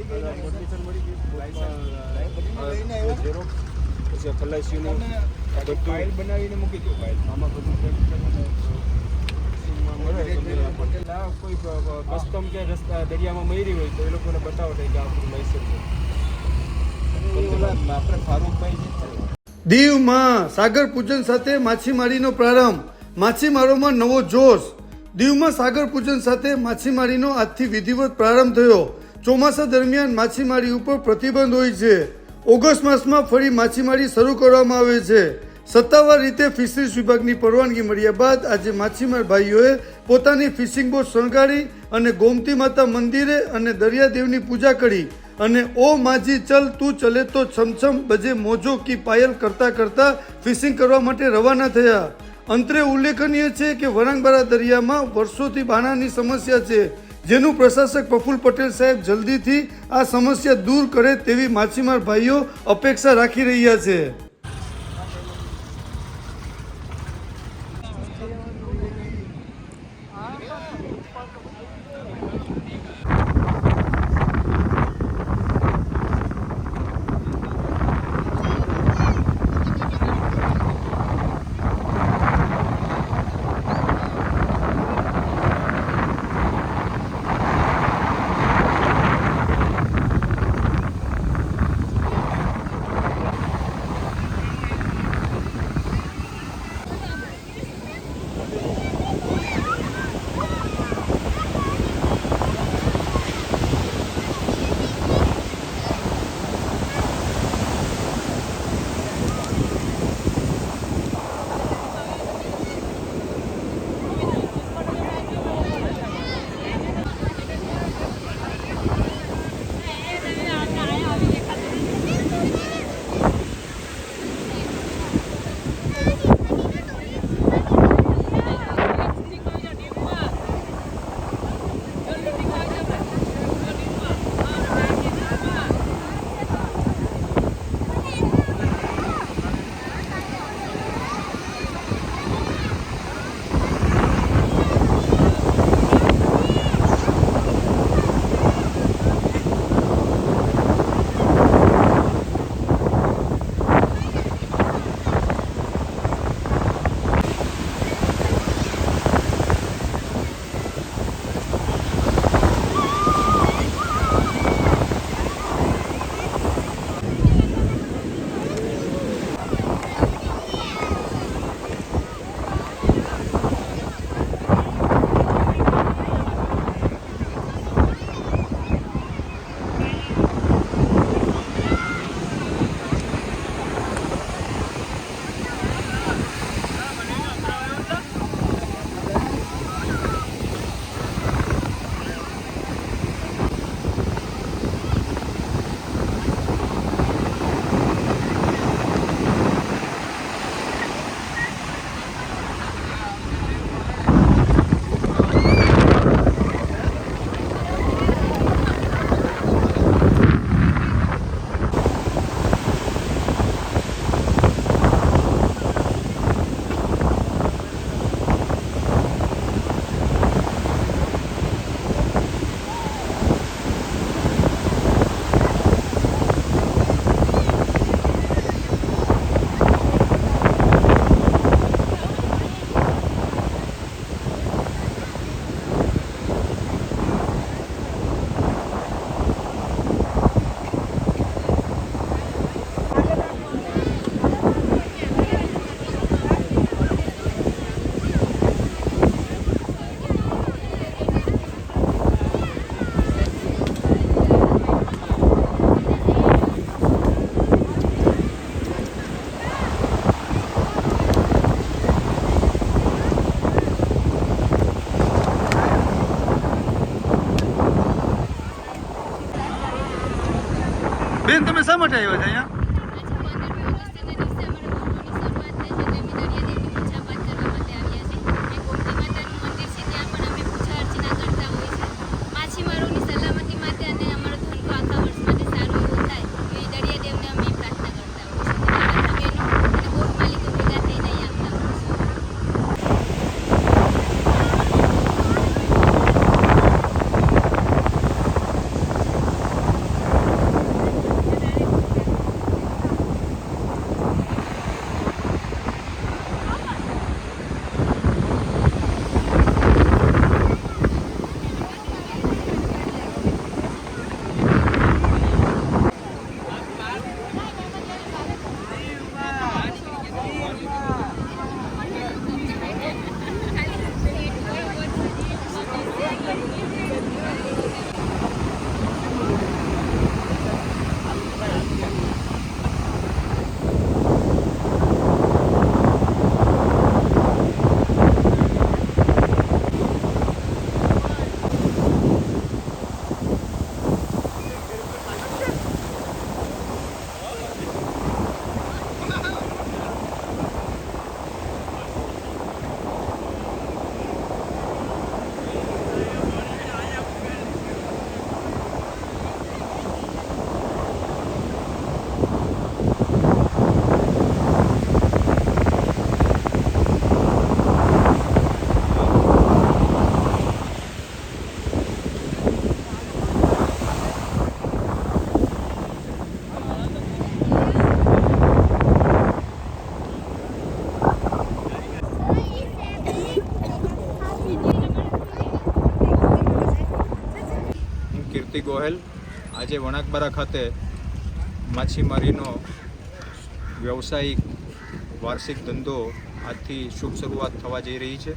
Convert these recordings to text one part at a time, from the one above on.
Permission મળી ગઈ xerox પછી ખલાસીનું ફાઇલ બનાવીને મૂકી દો. ફાઇલ આમાં બધું કોઈ કસ્ટમ કે રસ્તા દરિયામાં મરી હોય તો એ લોકોને બતાવો કે આપણું લાયસન્સ આપણે ફારૂકભાઈ દીવમાં સાગર પૂજન સાથે માછીમારીનો પ્રારંભ. માછીમારોમાં નવો જોશ. દીવમાં સાગર પૂજન સાથે માછીમારીનો આજથી વિધિવત પ્રારંભ થયો. ચોમાસા દરમિયાન માછીમારી ઉપર પ્રતિબંધ હોય છે. ઓગસ્ટ માસમાં ફરી માછીમારી શરૂ કરવામાં આવે છે. સત્તાવાર રીતે ફિશરીઝ વિભાગની પરવાનગી મળ્યા બાદ આજે માછીમાર ભાઈઓએ પોતાની ફિશિંગ બોટ શણગારી અને ગોમતી માતા મંદિરે અને દરિયાદેવની પૂજા કરી અને ઓ માજી ચલ તું ચલે તો છમછમ બજે મોજો કી પાયલ કરતા કરતા ફિશિંગ કરવા માટે રવાના થયા. અંતરે ઉલ્લેખનીય છે કે વરાંગબારા દરિયામાં વર્ષોથી બાણાની સમસ્યા છે, જેનું પ્રશાસક પ્રફુલ્લ પટેલ સાહેબ જલ્દીથી આ સમસ્યા દૂર કરે તેવી માછીમાર ભાઈઓ અપેક્ષા રાખી રહ્યા છે. બેન, તમે શા માટે આવ્યા છો અહીંયા? પ્રજાપતિ ગોહેલ. આજે વણાકબારા ખાતે માછીમારીનો વ્યવસાયિક વાર્ષિક ધંધો આજથી શુભ શરૂઆત થવા જઈ રહી છે.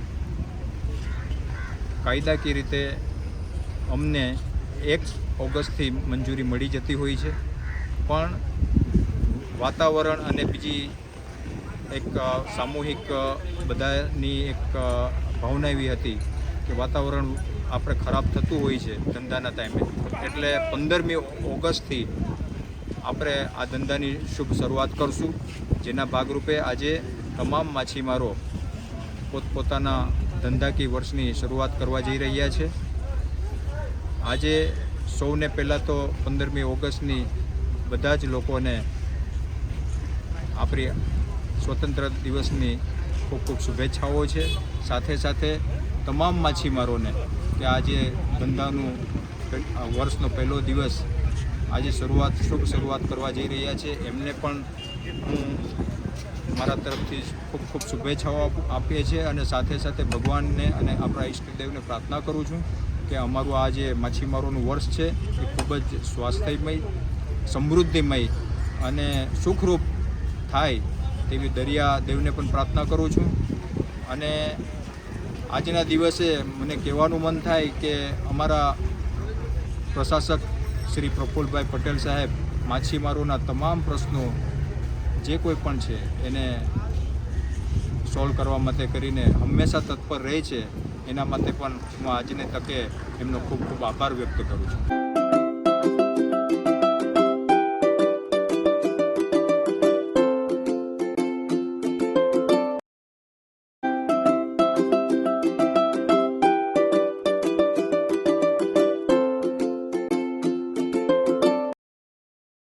કાયદાકીય રીતે અમને 1 ઓગસ્ટથી મંજૂરી મળી જતી હોય છે, પણ વાતાવરણ અને બીજી એક સામૂહિક બધાની એક ભાવના એવી હતી કે વાતાવરણ આપણે ખરાબ થતું હોય છે ધંધાના ટાઈમે, એટલે 15મી ઓગસ્ટથી આપણે આ ધંધાની શુભ શરૂઆત કરશું. જેના ભાગરૂપે આજે તમામ માછીમારો પોતપોતાના ધંધાકીય વર્ષની શરૂઆત કરવા જઈ રહ્યા છે. આજે સૌને પહેલાં તો 15મી ઓગસ્ટની બધા જ લોકોને આપણી સ્વતંત્ર દિવસની ખૂબ ખૂબ શુભેચ્છાઓ છે. સાથે સાથે તમામ માછીમારોને કે આજે ધંધાનું વર્ષનો પહેલો દિવસ આજે શુભ શરૂઆત કરવા જઈ રહ્યા છે, એમને પણ હું મારા તરફથી ખૂબ ખૂબ શુભેચ્છાઓ આપીએ છીએ. અને સાથે સાથે ભગવાનને અને આપણા ઈષ્ટદેવને પ્રાર્થના કરું છું કે અમારું આ જે માછીમારોનું વર્ષ છે એ ખૂબ જ સ્વાસ્થ્યમય, સમૃદ્ધિમય અને સુખરૂપ થાય તેવી દરિયા દેવને પણ પ્રાર્થના કરું છું. અને આજના દિવસે મને કહેવાનું મન થાય કે અમારા પ્રશાસક શ્રી પ્રફુલ્લભાઈ પટેલ સાહેબ માછીમારોના તમામ પ્રશ્નો જે કોઈ પણ છે એને સોલ્વ કરવા માટે કરીને હંમેશા તત્પર રહે છે. એના માટે પણ હું આજની તકે એમનો ખૂબ ખૂબ આભાર વ્યક્ત કરું છું.